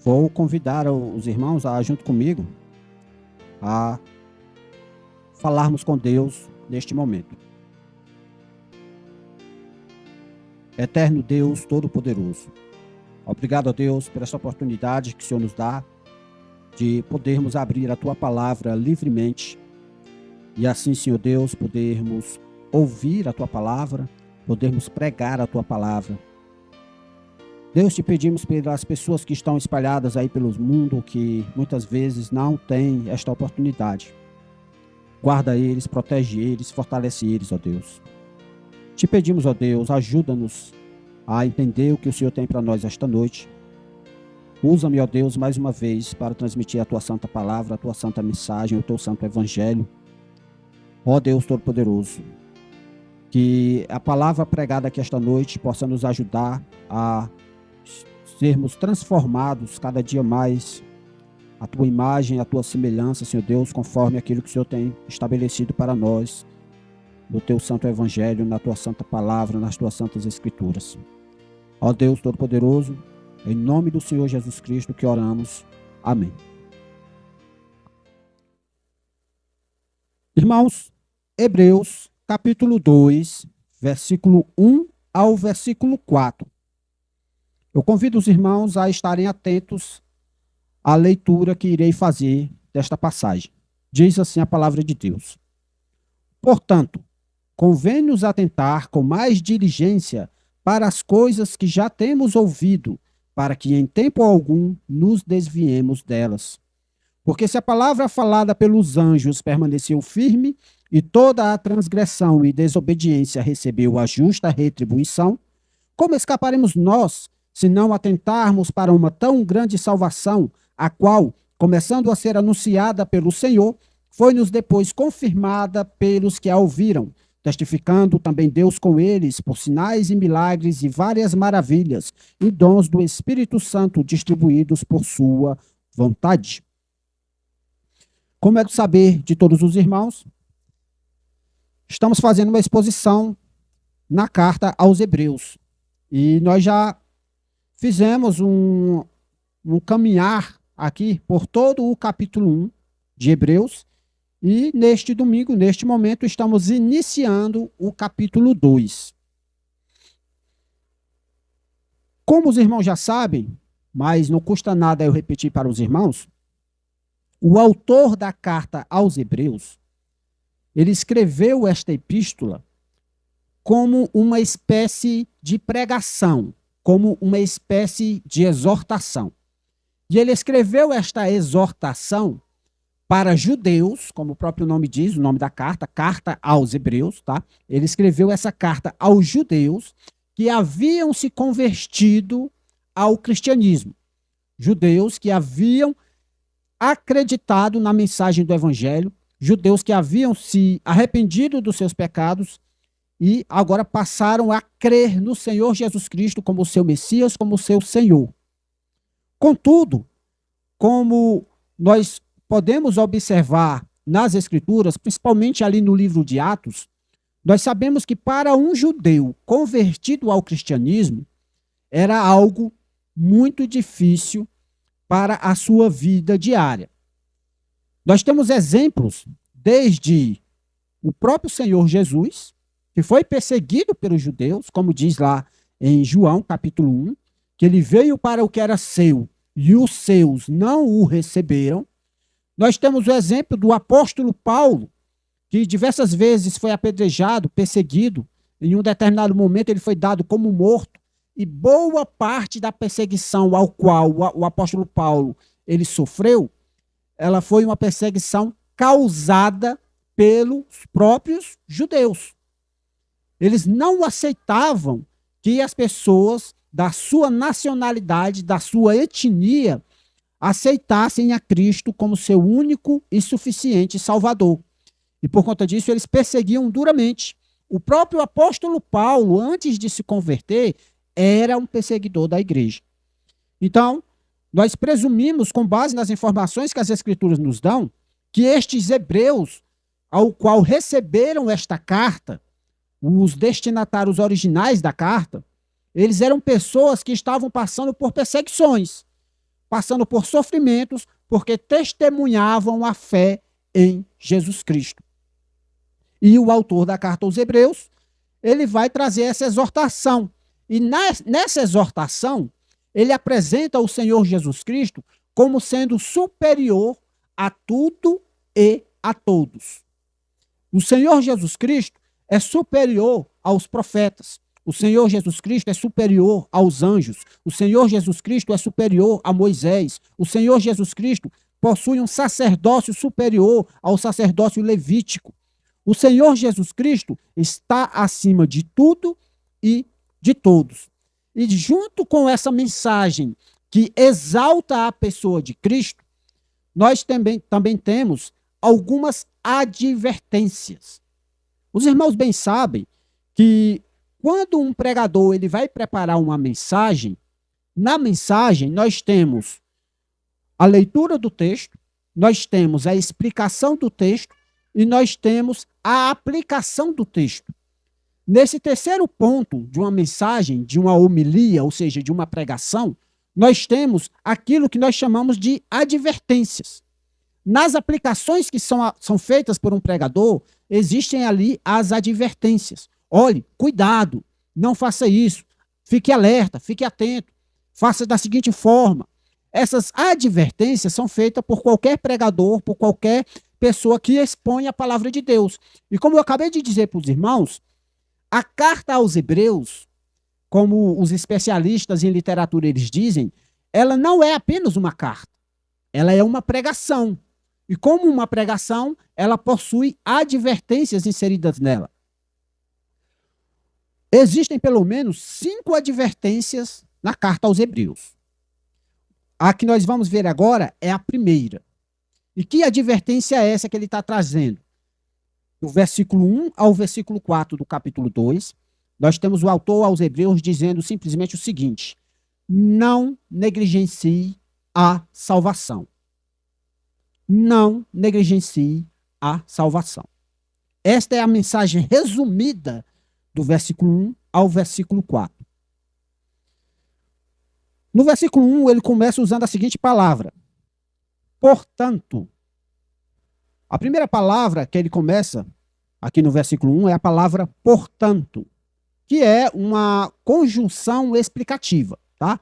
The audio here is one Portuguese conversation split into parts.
Vou convidar os irmãos junto comigo, a falarmos com Deus neste momento. Eterno Deus Todo-Poderoso, obrigado a Deus por essa oportunidade que o Senhor nos dá de podermos abrir a Tua Palavra livremente e assim, Senhor Deus, podermos ouvir a Tua Palavra, podermos pregar a Tua Palavra. Deus, te pedimos pelas pessoas que estão espalhadas aí pelo mundo, que muitas vezes não têm esta oportunidade. Guarda eles, protege eles, fortalece eles, ó Deus. Te pedimos, ó Deus, ajuda-nos a entender o que o Senhor tem para nós esta noite. Usa-me, ó Deus, mais uma vez para transmitir a Tua Santa Palavra, a Tua Santa Mensagem, o Teu Santo Evangelho. Ó Deus Todo-Poderoso, que a palavra pregada aqui esta noite possa nos ajudar a sermos transformados cada dia mais a Tua imagem, a Tua semelhança, Senhor Deus, conforme aquilo que o Senhor tem estabelecido para nós, no Teu Santo Evangelho, na Tua Santa Palavra, nas Tuas Santas Escrituras. Ó Deus Todo-Poderoso, em nome do Senhor Jesus Cristo que oramos. Amém. Irmãos, Hebreus, capítulo 2, versículo 1 ao versículo 4. Eu convido os irmãos a estarem atentos à leitura que irei fazer desta passagem. Diz assim a palavra de Deus. Portanto, convém-nos atentar com mais diligência para as coisas que já temos ouvido, para que em tempo algum nos desviemos delas. Porque se a palavra falada pelos anjos permaneceu firme, e toda a transgressão e desobediência recebeu a justa retribuição, como escaparemos nós, se não atentarmos para uma tão grande salvação, a qual, começando a ser anunciada pelo Senhor, foi-nos depois confirmada pelos que a ouviram, testificando também Deus com eles por sinais e milagres e várias maravilhas e dons do Espírito Santo distribuídos por sua vontade. Como é do saber de todos os irmãos, estamos fazendo uma exposição na carta aos Hebreus. E nós já fizemos um caminhar aqui por todo o capítulo 1 de Hebreus. E neste domingo, neste momento, estamos iniciando o capítulo 2. Como os irmãos já sabem, mas não custa nada eu repetir para os irmãos, o autor da carta aos Hebreus, ele escreveu esta epístola como uma espécie de pregação, como uma espécie de exortação. E ele escreveu esta exortação para judeus, como o próprio nome diz, o nome da carta, Carta aos Hebreus, tá? Ele escreveu essa carta aos judeus que haviam se convertido ao cristianismo. Judeus que haviam acreditado na mensagem do evangelho, judeus que haviam se arrependido dos seus pecados e agora passaram a crer no Senhor Jesus Cristo como seu Messias, como seu Senhor. Contudo, como nós podemos observar nas Escrituras, principalmente ali no livro de Atos, nós sabemos que para um judeu convertido ao cristianismo, era algo muito difícil para a sua vida diária. Nós temos exemplos desde o próprio Senhor Jesus, que foi perseguido pelos judeus, como diz lá em João, capítulo 1, que ele veio para o que era seu e os seus não o receberam. Nós temos o exemplo do apóstolo Paulo, que diversas vezes foi apedrejado, perseguido. Em um determinado momento ele foi dado como morto. E boa parte da perseguição ao qual o apóstolo Paulo ele sofreu, ela foi uma perseguição causada pelos próprios judeus. Eles não aceitavam que as pessoas da sua nacionalidade, da sua etnia, aceitassem a Cristo como seu único e suficiente Salvador. E por conta disso, eles perseguiam duramente. O próprio apóstolo Paulo, antes de se converter, era um perseguidor da igreja. Então, nós presumimos, com base nas informações que as Escrituras nos dão, que estes hebreus, ao qual receberam esta carta, os destinatários originais da carta, eles eram pessoas que estavam passando por perseguições. passando por sofrimentos, porque testemunhavam a fé em Jesus Cristo. E o autor da carta aos Hebreus, ele vai trazer essa exortação. E nessa exortação, ele apresenta o Senhor Jesus Cristo como sendo superior a tudo e a todos. O Senhor Jesus Cristo é superior aos profetas. O Senhor Jesus Cristo é superior aos anjos. O Senhor Jesus Cristo é superior a Moisés. O Senhor Jesus Cristo possui um sacerdócio superior ao sacerdócio levítico. O Senhor Jesus Cristo está acima de tudo e de todos. E junto com essa mensagem que exalta a pessoa de Cristo, nós também temos algumas advertências. Os irmãos bem sabem que quando um pregador ele vai preparar uma mensagem, na mensagem nós temos a leitura do texto, nós temos a explicação do texto e nós temos a aplicação do texto. Nesse terceiro ponto de uma mensagem, de uma homilia, ou seja, de uma pregação, nós temos aquilo que nós chamamos de advertências. Nas aplicações que são feitas por um pregador, existem ali as advertências. Olhe, cuidado, não faça isso, fique alerta, fique atento, faça da seguinte forma. Essas advertências são feitas por qualquer pregador, por qualquer pessoa que expõe a palavra de Deus. E como eu acabei de dizer para os irmãos, a carta aos Hebreus, como os especialistas em literatura eles dizem, ela não é apenas uma carta, ela é uma pregação. E como uma pregação, ela possui advertências inseridas nela. Existem pelo menos 5 advertências na carta aos Hebreus. A que nós vamos ver agora é a primeira. E que advertência é essa que ele está trazendo? Do versículo 1 ao versículo 4 do capítulo 2, nós temos o autor aos Hebreus dizendo simplesmente o seguinte: não negligencie a salvação. Não negligencie a salvação. Esta é a mensagem resumida do versículo 1 ao versículo 4. No versículo 1, ele começa usando a seguinte palavra: portanto. A primeira palavra que ele começa aqui no versículo 1 é a palavra portanto, que é uma conjunção explicativa, tá?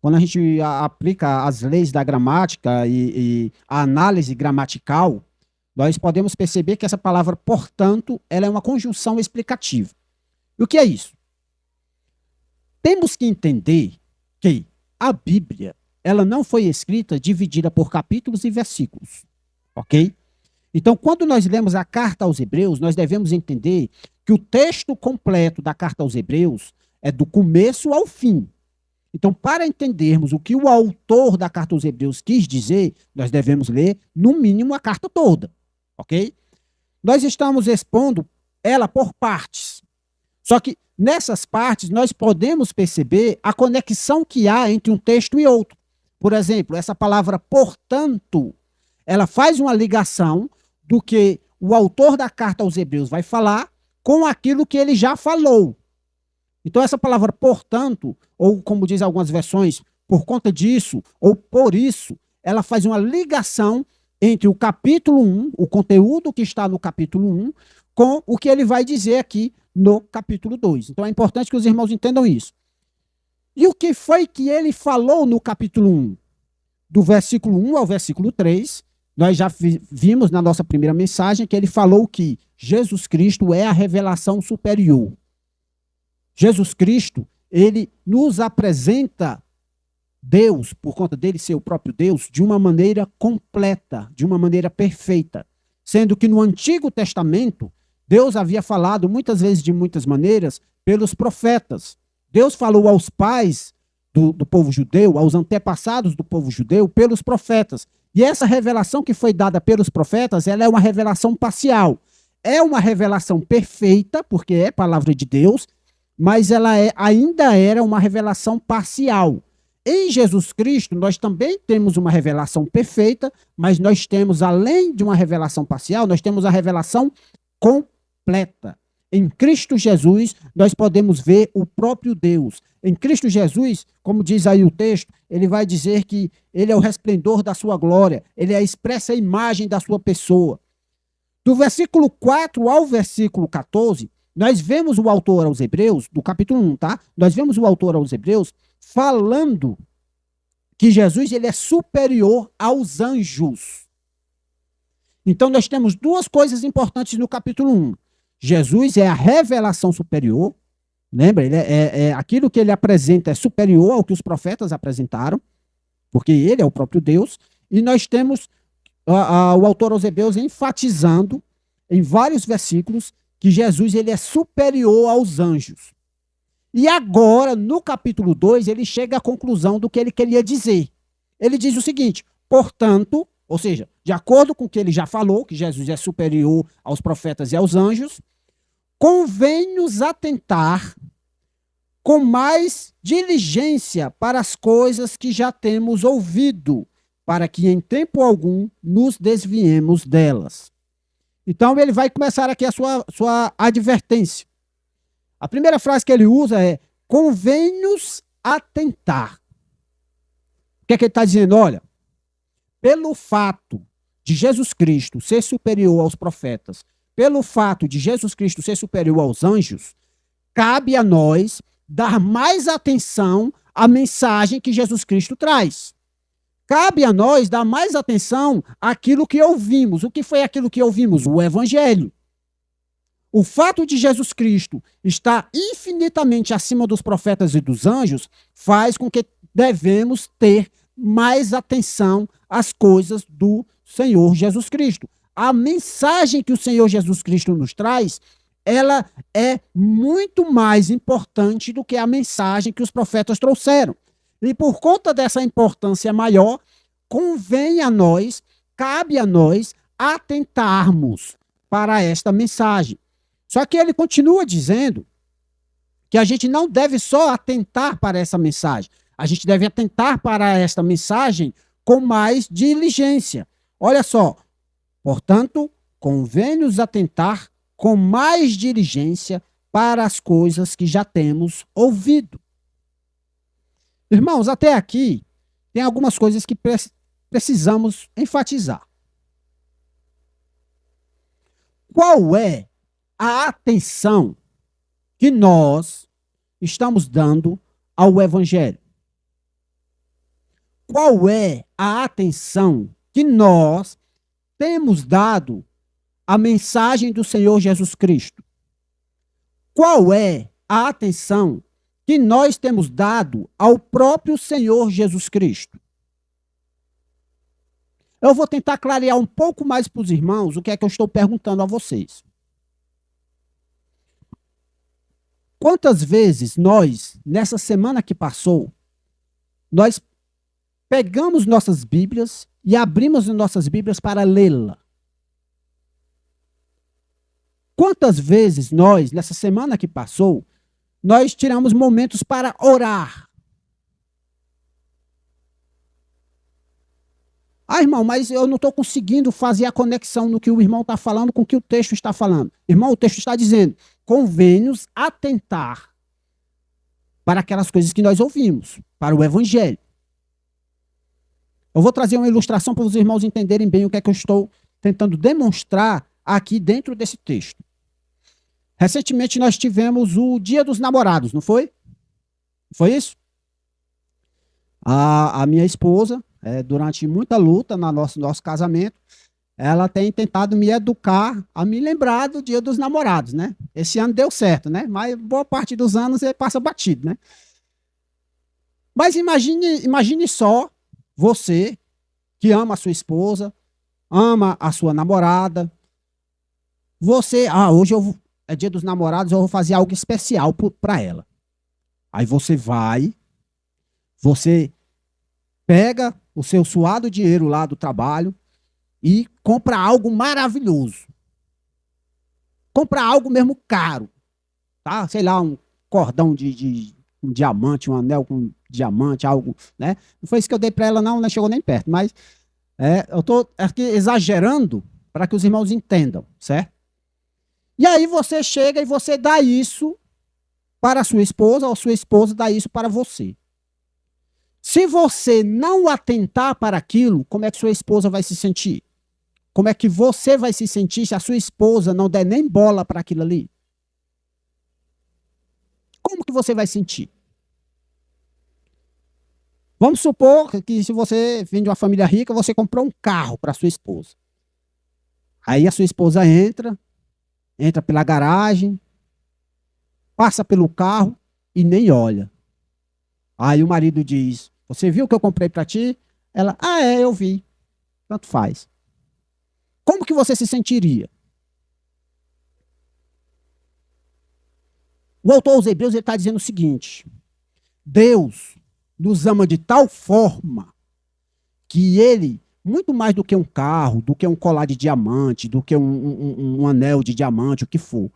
Quando a gente aplica as leis da gramática e a análise gramatical, nós podemos perceber que essa palavra portanto, ela é uma conjunção explicativa. E o que é isso? Temos que entender que a Bíblia, ela não foi escrita dividida por capítulos e versículos, ok? Então, quando nós lemos a carta aos Hebreus, nós devemos entender que o texto completo da carta aos Hebreus é do começo ao fim. Então, para entendermos o que o autor da carta aos Hebreus quis dizer, nós devemos ler, no mínimo, a carta toda, ok? Nós estamos expondo ela por partes. Só que nessas partes nós podemos perceber a conexão que há entre um texto e outro. Por exemplo, essa palavra portanto, ela faz uma ligação do que o autor da carta aos Hebreus vai falar com aquilo que ele já falou. Então essa palavra portanto, ou como diz algumas versões, por conta disso, ou por isso, ela faz uma ligação entre o capítulo 1, o conteúdo que está no capítulo 1, com o que ele vai dizer aqui no capítulo 2. Então é importante que os irmãos entendam isso. E o que foi que ele falou no capítulo 1? Do versículo 1 ao versículo 3, nós já vimos na nossa primeira mensagem que ele falou que Jesus Cristo é a revelação superior. Jesus Cristo, ele nos apresenta Deus, por conta dele ser o próprio Deus, de uma maneira completa, de uma maneira perfeita. Sendo que no Antigo Testamento, Deus havia falado muitas vezes de muitas maneiras pelos profetas. Deus falou aos pais do povo judeu, aos antepassados do povo judeu, pelos profetas. E essa revelação que foi dada pelos profetas, ela é uma revelação parcial. É uma revelação perfeita, porque é palavra de Deus, mas ela ainda era uma revelação parcial. Em Jesus Cristo, nós também temos uma revelação perfeita, mas nós temos, além de uma revelação parcial, nós temos a revelação completa. Em Cristo Jesus, nós podemos ver o próprio Deus. Em Cristo Jesus, como diz aí o texto, ele vai dizer que ele é o resplendor da sua glória, ele é a expressa imagem da sua pessoa. Do versículo 4 ao versículo 14, nós vemos o autor aos Hebreus, do capítulo 1, tá? Nós vemos o autor aos Hebreus falando que Jesus ele é superior aos anjos. Então, nós temos duas coisas importantes no capítulo 1. Jesus é a revelação superior, lembra? Aquilo que ele apresenta é superior ao que os profetas apresentaram, porque ele é o próprio Deus. E nós temos o autor aos Hebreus enfatizando em vários versículos que Jesus ele é superior aos anjos. E agora, no capítulo 2, ele chega à conclusão do que ele queria dizer. Ele diz o seguinte: portanto, ou seja, de acordo com o que ele já falou, que Jesus é superior aos profetas e aos anjos, convém-nos atentar com mais diligência para as coisas que já temos ouvido, para que em tempo algum nos desviemos delas. Então, ele vai começar aqui a sua advertência. A primeira frase que ele usa é: convém-nos atentar. O que é que ele está dizendo? Olha, pelo fato de Jesus Cristo ser superior aos profetas, pelo fato de Jesus Cristo ser superior aos anjos, cabe a nós dar mais atenção à mensagem que Jesus Cristo traz. Cabe a nós dar mais atenção àquilo que ouvimos. O que foi aquilo que ouvimos? O Evangelho. O fato de Jesus Cristo estar infinitamente acima dos profetas e dos anjos faz com que devemos ter mais atenção às coisas do Senhor Jesus Cristo. A mensagem que o Senhor Jesus Cristo nos traz, ela é muito mais importante do que a mensagem que os profetas trouxeram. E por conta dessa importância maior, convém a nós, cabe a nós atentarmos para esta mensagem. Só que ele continua dizendo que a gente não deve só atentar para essa mensagem, a gente deve atentar para esta mensagem com mais diligência. Olha só, portanto, convém-nos atentar com mais diligência para as coisas que já temos ouvido. Irmãos, até aqui tem algumas coisas que precisamos enfatizar. Qual é a atenção que nós estamos dando ao Evangelho? Qual é a atenção que nós temos dado à mensagem do Senhor Jesus Cristo? Qual é a atenção que nós temos dado ao próprio Senhor Jesus Cristo? Eu vou tentar clarear um pouco mais para os irmãos o que é que eu estou perguntando a vocês. Quantas vezes nós, nessa semana que passou, nós pegamos nossas Bíblias e abrimos nossas Bíblias para lê-la? Quantas vezes nós, nessa semana que passou, nós tiramos momentos para orar? Ah, irmão, mas eu não estou conseguindo fazer a conexão no que o irmão está falando com o que o texto está falando. Irmão, o texto está dizendo: convém-nos atentar para aquelas coisas que nós ouvimos, para o Evangelho. Eu vou trazer uma ilustração para os irmãos entenderem bem o que é que eu estou tentando demonstrar aqui dentro desse texto. Recentemente nós tivemos o Dia dos Namorados, não foi? Foi isso? A minha esposa, durante muita luta no nosso casamento, ela tem tentado me educar a me lembrar do Dia dos Namorados, né? Esse ano deu certo, né? Mas boa parte dos anos ele passa batido, né? Mas imagine só você que ama a sua esposa, ama a sua namorada. Você, hoje é Dia dos Namorados, eu vou fazer algo especial para ela. Aí você pega o seu suado dinheiro lá do trabalho e compra algo maravilhoso. Compra algo mesmo caro, tá? Sei lá, um cordão de um diamante, um anel com diamante, algo, né? Não foi isso que eu dei para ela, não chegou nem perto, mas eu estou aqui exagerando para que os irmãos entendam, certo? E aí você chega e você dá isso para a sua esposa, ou a sua esposa dá isso para você. Se você não atentar para aquilo, como é que sua esposa vai se sentir? Como é que você vai se sentir se a sua esposa não der nem bola para aquilo ali? Como que você vai sentir? Vamos supor que se você vem de uma família rica, você comprou um carro para sua esposa. Aí a sua esposa entra pela garagem, passa pelo carro e nem olha. Aí o marido diz: você viu o que eu comprei para ti? Ela: eu vi. Tanto faz. Como que você se sentiria? O autor aos Hebreus está dizendo o seguinte: Deus nos ama de tal forma que ele, muito mais do que um carro, do que um colar de diamante, do que um anel de diamante, o que for,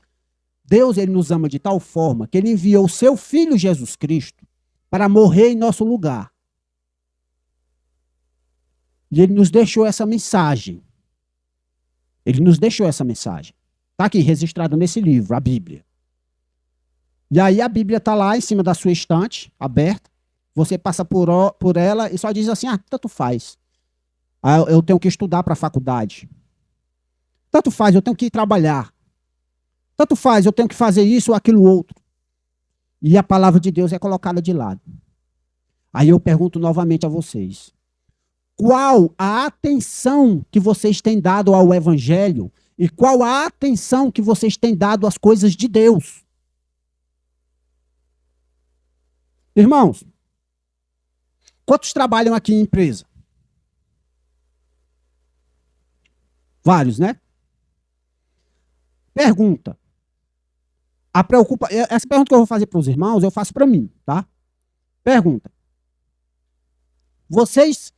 Deus ele nos ama de tal forma que ele enviou o seu Filho Jesus Cristo para morrer em nosso lugar. E ele nos deixou essa mensagem. Ele nos deixou essa mensagem. Está aqui registrado nesse livro, a Bíblia. E aí a Bíblia está lá em cima da sua estante, aberta. Você passa por ela e só diz assim: tanto faz. Eu tenho que estudar para a faculdade. Tanto faz, eu tenho que ir trabalhar. Tanto faz, eu tenho que fazer isso ou aquilo outro. E a palavra de Deus é colocada de lado. Aí eu pergunto novamente a vocês: qual a atenção que vocês têm dado ao Evangelho e qual a atenção que vocês têm dado às coisas de Deus? Irmãos, quantos trabalham aqui em empresa? Vários, né? Pergunta. Essa pergunta que eu vou fazer para os irmãos, eu faço para mim, tá? Pergunta. Vocês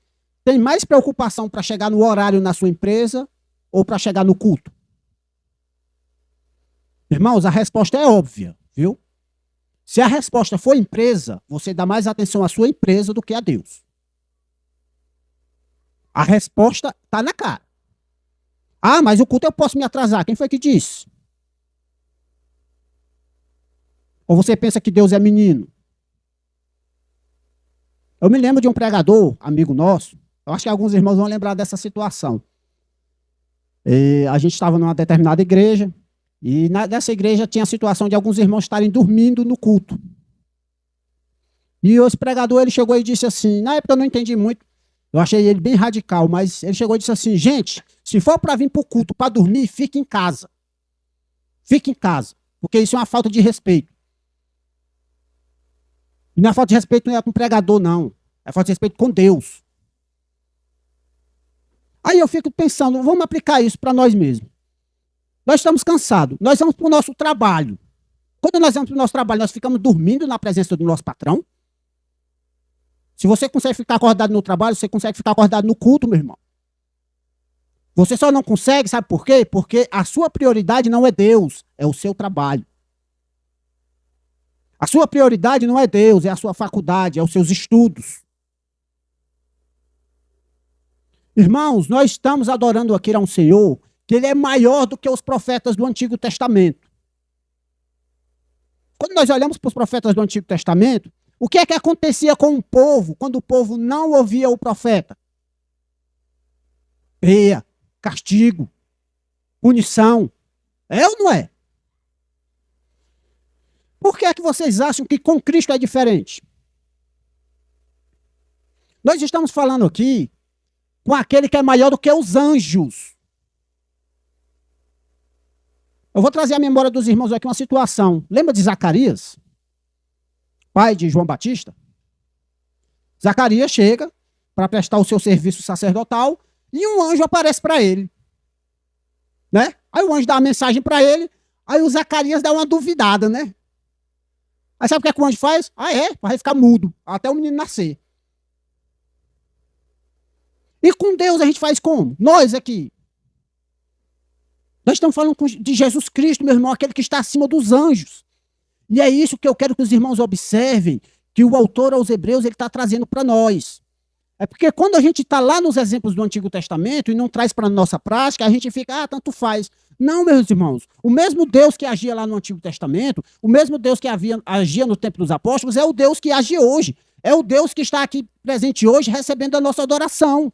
têm mais preocupação para chegar no horário na sua empresa ou para chegar no culto? Irmãos, a resposta é óbvia, viu? Se a resposta for empresa, você dá mais atenção à sua empresa do que a Deus. A resposta está na cara. Mas o culto eu posso me atrasar. Quem foi que disse? Ou você pensa que Deus é menino? Eu me lembro de um pregador, amigo nosso, eu acho que alguns irmãos vão lembrar dessa situação. A gente estava numa determinada igreja, e nessa igreja tinha a situação de alguns irmãos estarem dormindo no culto. E esse pregador, ele chegou e disse assim, na época eu não entendi muito, eu achei ele bem radical, mas ele chegou e disse assim: gente, se for para vir para o culto para dormir, fique em casa. Fique em casa, porque isso é uma falta de respeito. E não é falta de respeito não é com o pregador, não. É falta de respeito com Deus. Aí eu fico pensando, vamos aplicar isso para nós mesmos. Nós estamos cansados, nós vamos para o nosso trabalho. Quando nós vamos para o nosso trabalho, nós ficamos dormindo na presença do nosso patrão. Se você consegue ficar acordado no trabalho, você consegue ficar acordado no culto, meu irmão. Você só não consegue, sabe por quê? Porque a sua prioridade não é Deus, é o seu trabalho. A sua prioridade não é Deus, é a sua faculdade, é os seus estudos. Irmãos, nós estamos adorando aqui a um Senhor que ele é maior do que os profetas do Antigo Testamento. Quando nós olhamos para os profetas do Antigo Testamento, o que é que acontecia com o povo quando o povo não ouvia o profeta? Peia, castigo, punição. É ou não é? Por que é que vocês acham que com Cristo é diferente? Nós estamos falando aqui com aquele que é maior do que os anjos. Eu vou trazer à memória dos irmãos aqui uma situação. Lembra de Zacarias? Pai de João Batista? Zacarias chega para prestar o seu serviço sacerdotal e um anjo aparece para ele. Né? Aí o anjo dá uma mensagem para ele, aí o Zacarias dá uma duvidada, né? Aí sabe o que o anjo faz? Vai ficar mudo, até o menino nascer. E com Deus a gente faz como? Nós aqui. Nós estamos falando de Jesus Cristo, meu irmão, aquele que está acima dos anjos. E é isso que eu quero que os irmãos observem, que o autor aos Hebreus ele está trazendo para nós. É porque quando a gente está lá nos exemplos do Antigo Testamento e não traz para a nossa prática, a gente fica, tanto faz. Não, meus irmãos. O mesmo Deus que agia lá no Antigo Testamento, o mesmo Deus que agia no tempo dos apóstolos, é o Deus que age hoje. É o Deus que está aqui presente hoje, recebendo a nossa adoração.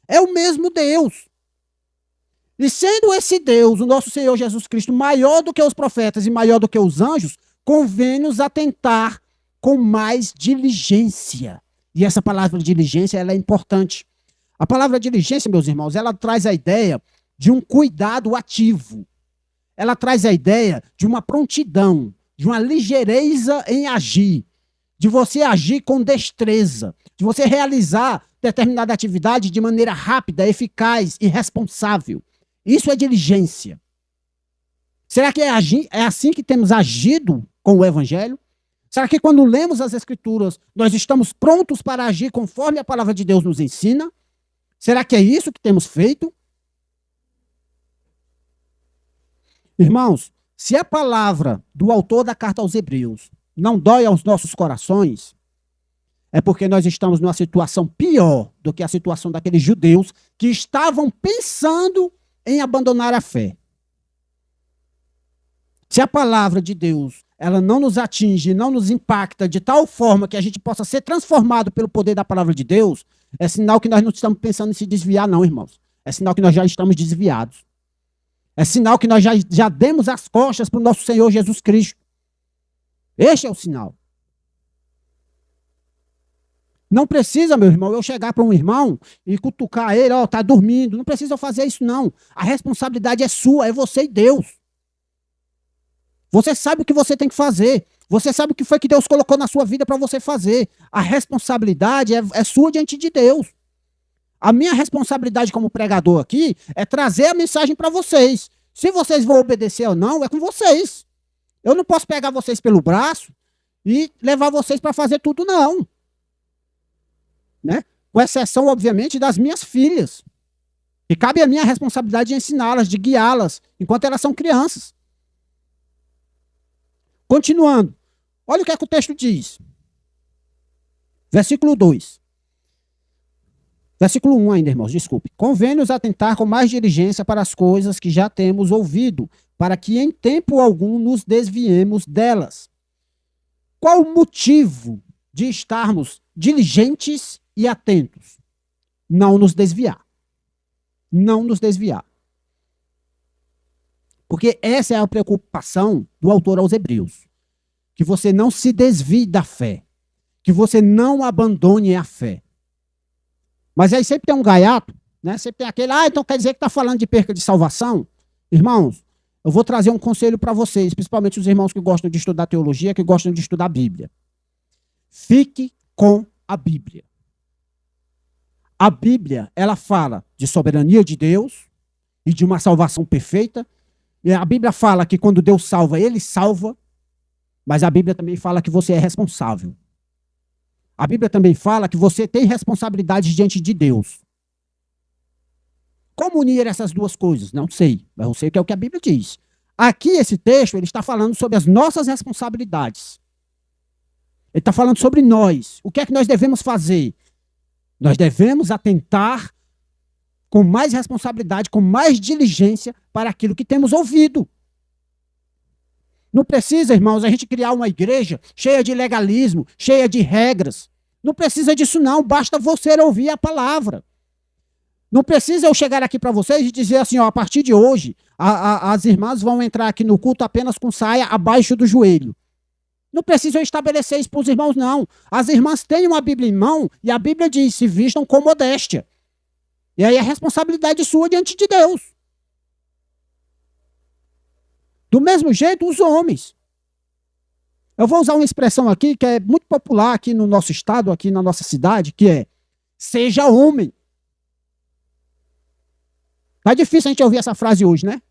É o mesmo Deus. E sendo esse Deus, o nosso Senhor Jesus Cristo, maior do que os profetas e maior do que os anjos, convém-nos atentar com mais diligência. E essa palavra diligência, ela é importante. A palavra diligência, meus irmãos, ela traz a ideia de um cuidado ativo. Ela traz a ideia de uma prontidão, de uma ligeireza em agir, de você agir com destreza, de você realizar determinada atividade de maneira rápida, eficaz e responsável. Isso é diligência. Será que é assim que temos agido com o Evangelho? Será que quando lemos as Escrituras, nós estamos prontos para agir conforme a palavra de Deus nos ensina? Será que é isso que temos feito? Irmãos, se a palavra do autor da carta aos Hebreus não dói aos nossos corações, é porque nós estamos numa situação pior do que a situação daqueles judeus que estavam pensando em abandonar a fé. Se a palavra de Deus ela não nos atinge, não nos impacta de tal forma que a gente possa ser transformado pelo poder da palavra de Deus, é sinal que nós não estamos pensando em se desviar, não, irmãos. É sinal que nós já estamos desviados. É sinal que nós já demos as costas para o nosso Senhor Jesus Cristo. Este é o sinal. Não precisa, meu irmão, eu chegar para um irmão e cutucar ele, ó, tá dormindo. Não precisa fazer isso, não. A responsabilidade é sua, é você e Deus. Você sabe o que você tem que fazer. Você sabe o que foi que Deus colocou na sua vida para você fazer. A responsabilidade é sua diante de Deus. A minha responsabilidade como pregador aqui é trazer a mensagem para vocês. Se vocês vão obedecer ou não, é com vocês. Eu não posso pegar vocês pelo braço e levar vocês para fazer tudo, não. Né? Com exceção, obviamente, das minhas filhas. E cabe a minha responsabilidade de ensiná-las, de guiá-las, enquanto elas são crianças. Continuando. Olha o que é que o texto diz. Versículo 2. Versículo 1 ainda, irmãos, desculpe. Convém-nos atentar com mais diligência para as coisas que já temos ouvido, para que em tempo algum nos desviemos delas. Qual o motivo de estarmos diligentes e atentos? Não nos desviar. Não nos desviar. Porque essa é a preocupação do autor aos Hebreus. Que você não se desvie da fé. Que você não abandone a fé. Mas aí sempre tem um gaiato, né? Sempre tem aquele, então quer dizer que está falando de perca de salvação? Irmãos, eu vou trazer um conselho para vocês, principalmente os irmãos que gostam de estudar teologia, que gostam de estudar a Bíblia. Fique com a Bíblia. A Bíblia, ela fala de soberania de Deus e de uma salvação perfeita. E a Bíblia fala que quando Deus salva, ele salva, mas a Bíblia também fala que você é responsável. A Bíblia também fala que você tem responsabilidade diante de Deus. Como unir essas duas coisas? Não sei, mas eu sei que é o que a Bíblia diz. Aqui, esse texto, ele está falando sobre as nossas responsabilidades. Ele está falando sobre nós. O que é que nós devemos fazer? Nós devemos atentar com mais responsabilidade, com mais diligência para aquilo que temos ouvido. Não precisa, irmãos, a gente criar uma igreja cheia de legalismo, cheia de regras. Não precisa disso, não. Basta você ouvir a palavra. Não precisa eu chegar aqui para vocês e dizer assim, ó, a partir de hoje, as irmãs vão entrar aqui no culto apenas com saia abaixo do joelho. Não precisa eu estabelecer isso para os irmãos, não. As irmãs têm uma Bíblia em mão e a Bíblia diz, se vistam com modéstia. E aí é responsabilidade sua diante de Deus. Do mesmo jeito, os homens. Eu vou usar uma expressão aqui que é muito popular aqui no nosso estado, aqui na nossa cidade, que é, seja homem. Tá difícil a gente ouvir essa frase hoje, né?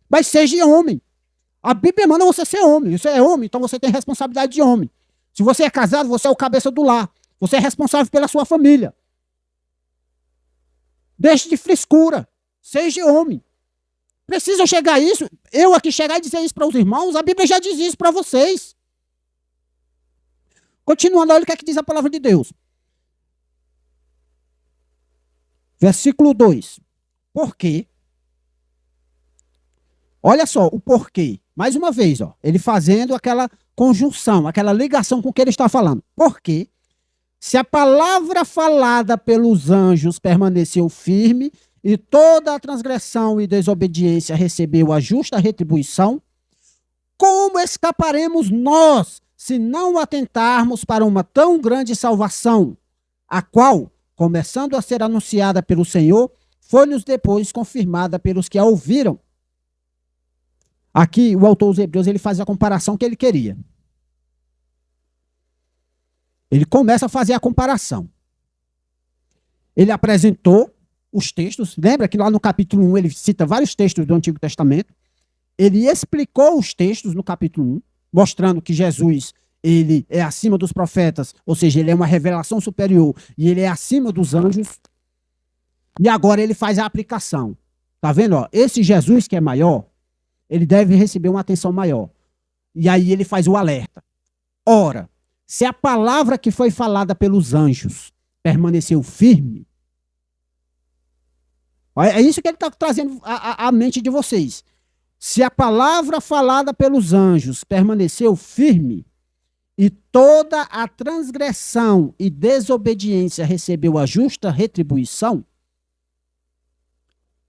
Mas seja homem. A Bíblia manda você ser homem. Você é homem, então você tem responsabilidade de homem. Se você é casado, você é o cabeça do lar. Você é responsável pela sua família. Deixe de frescura. Seja homem. Precisa chegar a isso? Eu aqui chegar e dizer isso para os irmãos? A Bíblia já diz isso para vocês. Continuando, olha o que é que diz a palavra de Deus. Versículo 2. Porque Olha só o porquê. Mais uma vez, ó, ele fazendo aquela conjunção, aquela ligação com o que ele está falando. Por quê? Se a palavra falada pelos anjos permaneceu firme e toda a transgressão e desobediência recebeu a justa retribuição, como escaparemos nós se não atentarmos para uma tão grande salvação, a qual, começando a ser anunciada pelo Senhor, foi-nos depois confirmada pelos que a ouviram? Aqui, o autor dos Hebreus, ele faz a comparação que ele queria. Ele começa a fazer a comparação. Ele apresentou os textos, lembra que lá no capítulo 1 ele cita vários textos do Antigo Testamento. Ele explicou os textos no capítulo 1, mostrando que Jesus, ele é acima dos profetas, ou seja, ele é uma revelação superior e ele é acima dos anjos. E agora ele faz a aplicação. Tá vendo? Ó, esse Jesus que é maior, ele deve receber uma atenção maior. E aí ele faz o alerta. Ora, se a palavra que foi falada pelos anjos permaneceu firme, é isso que ele está trazendo à mente de vocês. Se a palavra falada pelos anjos permaneceu firme e toda a transgressão e desobediência recebeu a justa retribuição,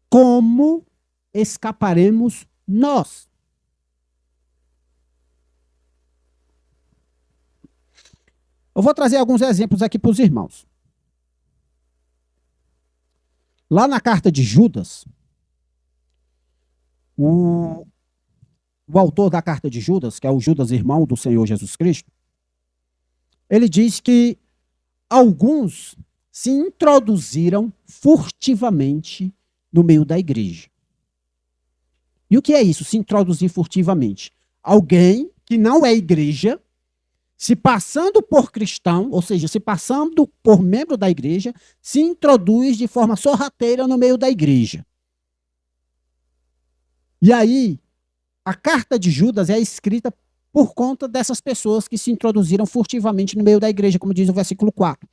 como escaparemos nós? Eu vou trazer alguns exemplos aqui para os irmãos. Lá na carta de Judas, o autor da carta de Judas, que é o Judas, irmão do Senhor Jesus Cristo, ele diz que alguns se introduziram furtivamente no meio da igreja. E o que é isso, se introduzir furtivamente? Alguém que não é igreja, se passando por cristão, ou seja, se passando por membro da igreja, se introduz de forma sorrateira no meio da igreja. E aí, a carta de Judas é escrita por conta dessas pessoas que se introduziram furtivamente no meio da igreja, como diz o versículo 4.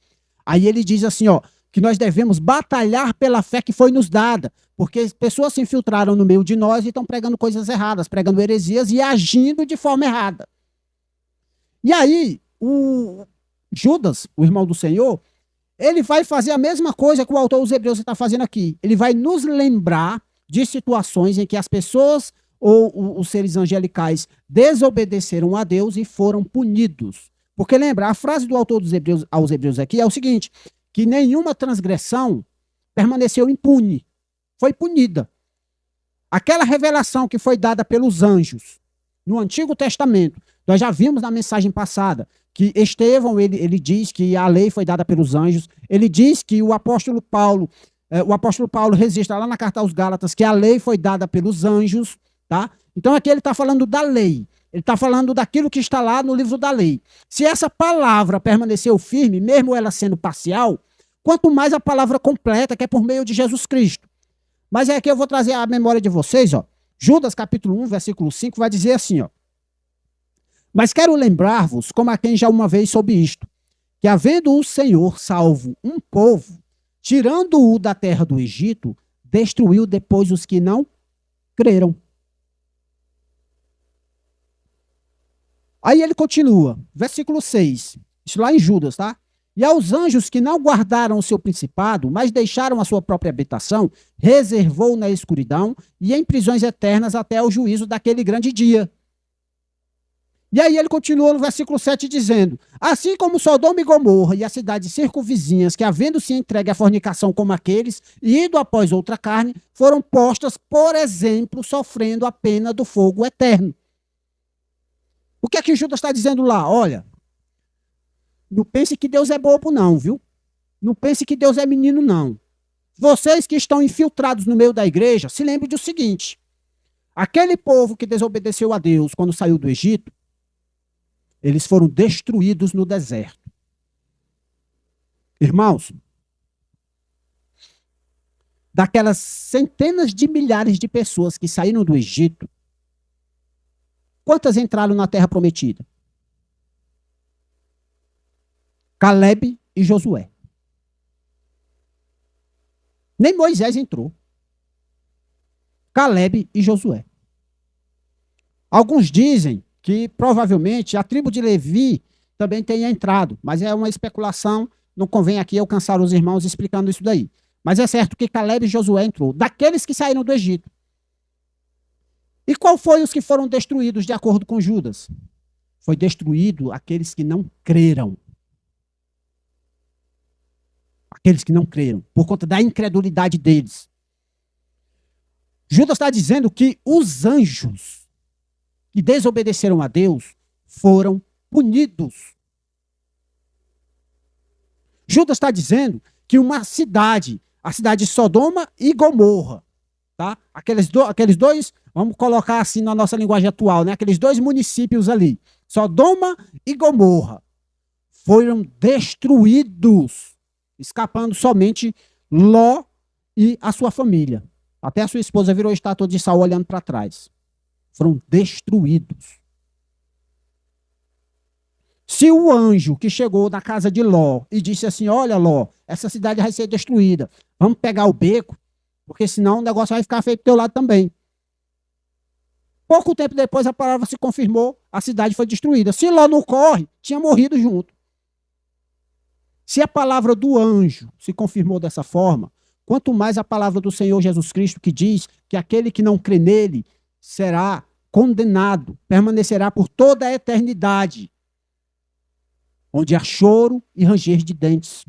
Aí ele diz assim, ó, que nós devemos batalhar pela fé que foi nos dada, porque pessoas se infiltraram no meio de nós e estão pregando coisas erradas, pregando heresias e agindo de forma errada. E aí, o Judas, o irmão do Senhor, ele vai fazer a mesma coisa que o autor dos Hebreus está fazendo aqui. Ele vai nos lembrar de situações em que as pessoas ou os seres angelicais desobedeceram a Deus e foram punidos. Porque lembra, a frase do autor dos Hebreus aos Hebreus aqui é o seguinte, que nenhuma transgressão permaneceu impune, foi punida. Aquela revelação que foi dada pelos anjos no Antigo Testamento, nós já vimos na mensagem passada, que Estevão, ele diz que a lei foi dada pelos anjos, ele diz que o apóstolo Paulo registra lá na carta aos Gálatas que a lei foi dada pelos anjos, tá? Então aqui ele está falando da lei, ele está falando daquilo que está lá no livro da lei. Se essa palavra permaneceu firme, mesmo ela sendo parcial, quanto mais a palavra completa, que é por meio de Jesus Cristo. Mas é aqui eu vou trazer a memória de vocês, ó. Judas capítulo 1, versículo 5, vai dizer assim, ó. Mas quero lembrar-vos, como a quem já uma vez soube isto, que havendo o Senhor salvo um povo, tirando-o da terra do Egito, destruiu depois os que não creram. Aí ele continua, versículo 6, isso lá em Judas, tá? E aos anjos que não guardaram o seu principado, mas deixaram a sua própria habitação, reservou na escuridão e em prisões eternas até o juízo daquele grande dia. E aí ele continua no versículo 7 dizendo, assim como Sodoma e Gomorra e as cidades circunvizinhas que, havendo-se entregue à fornicação como aqueles, e ido após outra carne, foram postas, por exemplo, sofrendo a pena do fogo eterno. O que é que Judas está dizendo lá? Olha, não pense que Deus é bobo não, viu? Não pense que Deus é menino não. Vocês que estão infiltrados no meio da igreja, se lembrem do seguinte, aquele povo que desobedeceu a Deus quando saiu do Egito, eles foram destruídos no deserto. Irmãos, daquelas centenas de milhares de pessoas que saíram do Egito, quantas entraram na terra prometida? Caleb e Josué. Nem Moisés entrou. Caleb e Josué. Alguns dizem que provavelmente a tribo de Levi também tenha entrado, mas é uma especulação, não convém aqui eu cansar os irmãos explicando isso daí. Mas é certo que Caleb e Josué entrou, daqueles que saíram do Egito. E qual foi os que foram destruídos de acordo com Judas? Foi destruído aqueles que não creram. Aqueles que não creram, por conta da incredulidade deles. Judas está dizendo que os anjos que desobedeceram a Deus foram punidos. Judas está dizendo que uma cidade, a cidade de Sodoma e Gomorra, tá? Aqueles dois, vamos colocar assim na nossa linguagem atual, né? Aqueles dois municípios ali, Sodoma e Gomorra, foram destruídos, escapando somente Ló e a sua família. Até a sua esposa virou estátua de sal olhando para trás. Foram destruídos. Se o anjo que chegou na casa de Ló e disse assim, olha Ló, essa cidade vai ser destruída, vamos pegar o beco, porque senão o negócio vai ficar feio do teu lado também. Pouco tempo depois a palavra se confirmou, a cidade foi destruída. Se Ló não corre, tinha morrido junto. Se a palavra do anjo se confirmou dessa forma, quanto mais a palavra do Senhor Jesus Cristo que diz que aquele que não crê nele será condenado, permanecerá por toda a eternidade, onde há choro e ranger de dentes.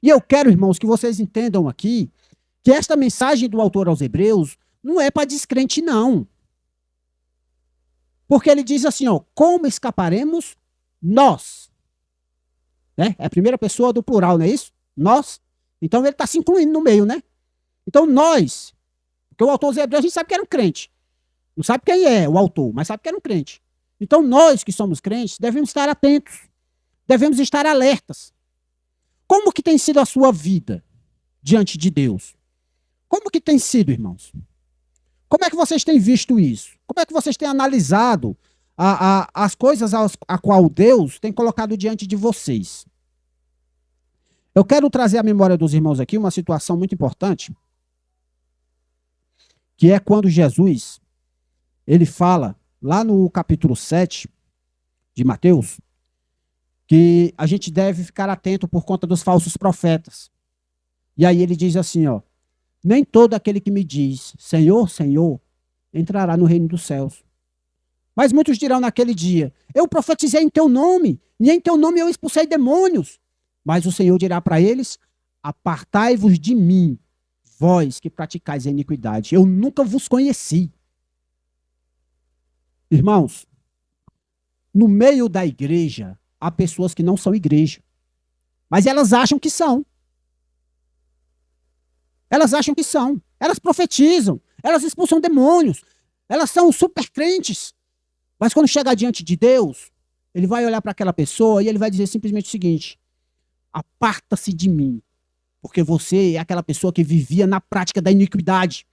E eu quero, irmãos, que vocês entendam aqui que esta mensagem do autor aos Hebreus não é para descrente, não. Porque ele diz assim, ó, como escaparemos nós? Né? É a primeira pessoa do plural, não é isso? Nós. Então ele está se incluindo no meio, né? Então nós, porque o autor aos Hebreus a gente sabe que era um crente. Não sabe quem é o autor, mas sabe que era um crente. Então nós que somos crentes devemos estar atentos, devemos estar alertas. Como que tem sido a sua vida diante de Deus? Como que tem sido, irmãos? Como é que vocês têm visto isso? Como é que vocês têm analisado as coisas a qual Deus tem colocado diante de vocês? Eu quero trazer à memória dos irmãos aqui uma situação muito importante, que é quando Jesus, ele fala, lá no capítulo 7 de Mateus, que a gente deve ficar atento por conta dos falsos profetas. E aí ele diz assim, ó, nem todo aquele que me diz, Senhor, Senhor, entrará no reino dos céus. Mas muitos dirão naquele dia, eu profetizei em teu nome, e em teu nome eu expulsei demônios. Mas o Senhor dirá para eles, apartai-vos de mim, vós que praticais a iniquidade. Eu nunca vos conheci. Irmãos, no meio da igreja, há pessoas que não são igreja, mas elas acham que são. Elas acham que são. Elas profetizam. Elas expulsam demônios. Elas são super crentes. Mas quando chegar diante de Deus, ele vai olhar para aquela pessoa e ele vai dizer simplesmente o seguinte, aparta-se de mim, porque você é aquela pessoa que vivia na prática da iniquidade.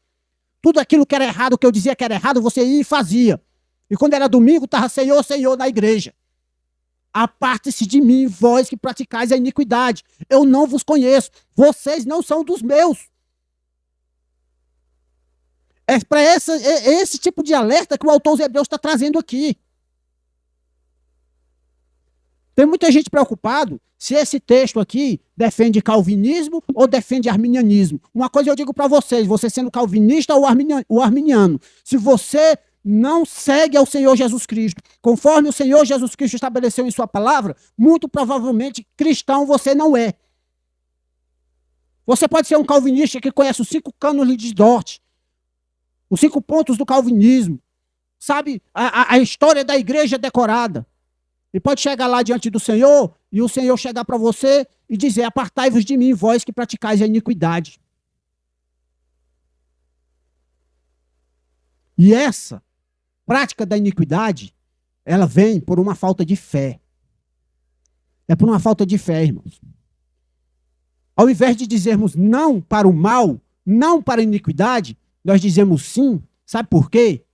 Tudo aquilo que era errado, que eu dizia que era errado, você ia e fazia. E quando era domingo, estava Senhor, Senhor na igreja. Aparte-se de mim, vós que praticais a iniquidade. Eu não vos conheço. Vocês não são dos meus. É para esse tipo de alerta que o autor dos Hebreus está trazendo aqui. Tem muita gente preocupado se esse texto aqui defende calvinismo ou defende arminianismo. Uma coisa eu digo para vocês, você sendo calvinista ou arminiano, se você não segue ao Senhor Jesus Cristo, conforme o Senhor Jesus Cristo estabeleceu em sua palavra, muito provavelmente cristão você não é. Você pode ser um calvinista que conhece os 5 cânones de Dort, os 5 pontos do calvinismo, sabe a história da igreja decorada. E pode chegar lá diante do Senhor, e o Senhor chegar para você e dizer, apartai-vos de mim, vós que praticais a iniquidade. E essa prática da iniquidade, ela vem por uma falta de fé. É por uma falta de fé, irmãos. Ao invés de dizermos não para o mal, não para a iniquidade, nós dizemos sim. Sabe por quê?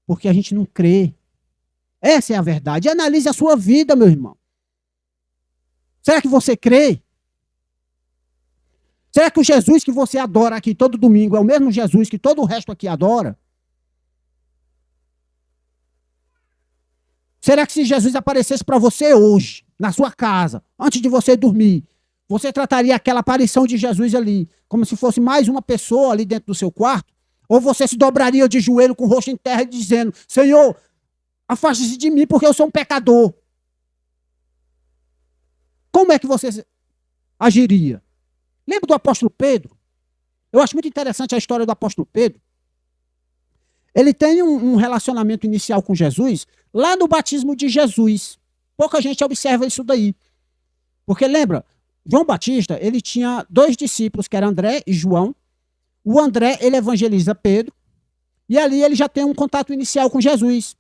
Porque a gente não crê. Essa é a verdade. Analise a sua vida, meu irmão. Será que você crê? Será que o Jesus que você adora aqui todo domingo é o mesmo Jesus que todo o resto aqui adora? Será que se Jesus aparecesse para você hoje, na sua casa, antes de você dormir, você trataria aquela aparição de Jesus ali como se fosse mais uma pessoa ali dentro do seu quarto? Ou você se dobraria de joelho com o rosto em terra dizendo: Senhor, afaste-se de mim porque eu sou um pecador? Como é que você agiria? Lembra do apóstolo Pedro? Eu acho muito interessante a história do apóstolo Pedro. Ele tem um relacionamento inicial com Jesus lá no batismo de Jesus. Pouca gente observa isso daí. Porque lembra, João Batista, ele tinha 2 discípulos, que eram André e João. O André, ele evangeliza Pedro. E ali ele já tem um contato inicial com Jesus.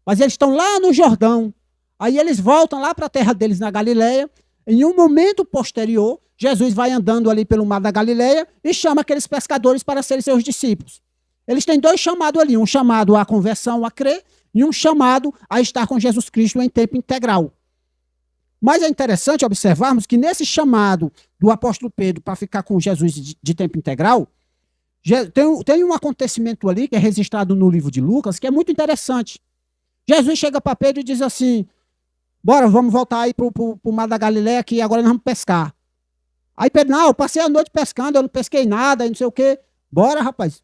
Mas eles estão lá no Jordão. Aí eles voltam lá para a terra deles na Galileia. Em um momento posterior, Jesus vai andando ali pelo mar da Galileia e chama aqueles pescadores para serem seus discípulos. Eles têm 2 chamados ali, um chamado à conversão, a crer, e um chamado a estar com Jesus Cristo em tempo integral. Mas é interessante observarmos que nesse chamado do apóstolo Pedro para ficar com Jesus de tempo integral, tem um acontecimento ali que é registrado no livro de Lucas, que é muito interessante. Jesus chega para Pedro e diz assim: bora, vamos voltar aí para o mar da Galileia, que agora nós vamos pescar. Aí Pedro: não, eu passei a noite pescando, eu não pesquei nada, não sei o quê. Bora, rapaz,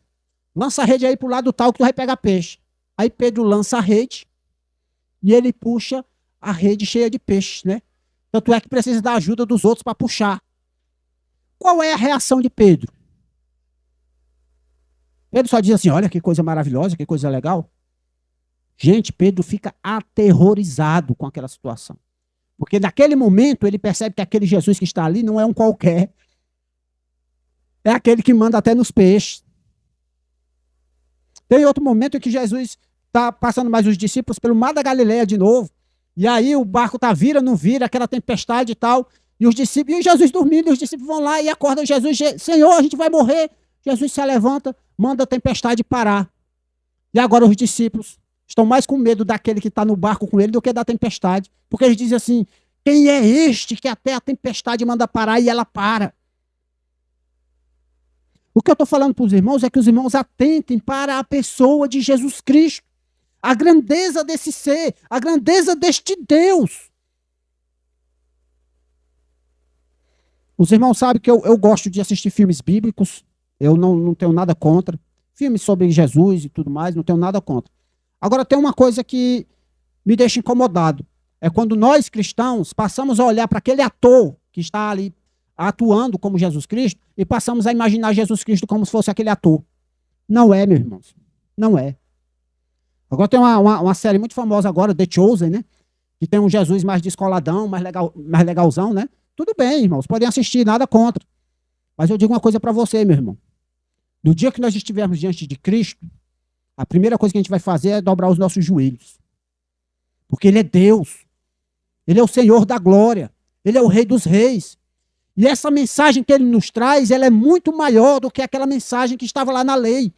lança a rede aí para o lado tal que tu vai pegar peixe. Aí Pedro lança a rede e ele puxa a rede cheia de peixes, né? Tanto é que precisa da ajuda dos outros para puxar. Qual é a reação de Pedro? Pedro só diz assim: olha que coisa maravilhosa, que coisa legal. Gente, Pedro fica aterrorizado com aquela situação. Porque naquele momento ele percebe que aquele Jesus que está ali não é um qualquer. É aquele que manda até nos peixes. Tem outro momento em que Jesus está passando mais os discípulos pelo mar da Galileia de novo. E aí o barco tá vira, não vira, aquela tempestade e tal. E os discípulos, e Jesus dormindo, e os discípulos vão lá e acordam Jesus: Senhor, a gente vai morrer. Jesus se levanta, manda a tempestade parar. E agora os discípulos estão mais com medo daquele que está no barco com ele do que da tempestade. Porque eles dizem assim: quem é este que até a tempestade manda parar e ela para? O que eu estou falando para os irmãos é que os irmãos atentem para a pessoa de Jesus Cristo. A grandeza desse ser, a grandeza deste Deus. Os irmãos sabem que eu gosto de assistir filmes bíblicos. Eu não tenho nada contra. Filmes sobre Jesus e tudo mais, não tenho nada contra. Agora tem uma coisa que me deixa incomodado. É quando nós cristãos passamos a olhar para aquele ator que está ali atuando como Jesus Cristo e passamos a imaginar Jesus Cristo como se fosse aquele ator. Não é, meus irmãos. Não é. Agora tem uma série muito famosa agora, The Chosen, né? Que tem um Jesus mais descoladão, mais legalzão, né? Tudo bem, irmãos, podem assistir, nada contra. Mas eu digo uma coisa para você, meu irmão. No dia que nós estivermos diante de Cristo, a primeira coisa que a gente vai fazer é dobrar os nossos joelhos. Porque Ele é Deus. Ele é o Senhor da glória. Ele é o Rei dos reis. E essa mensagem que Ele nos traz, ela é muito maior do que aquela mensagem que estava lá na lei.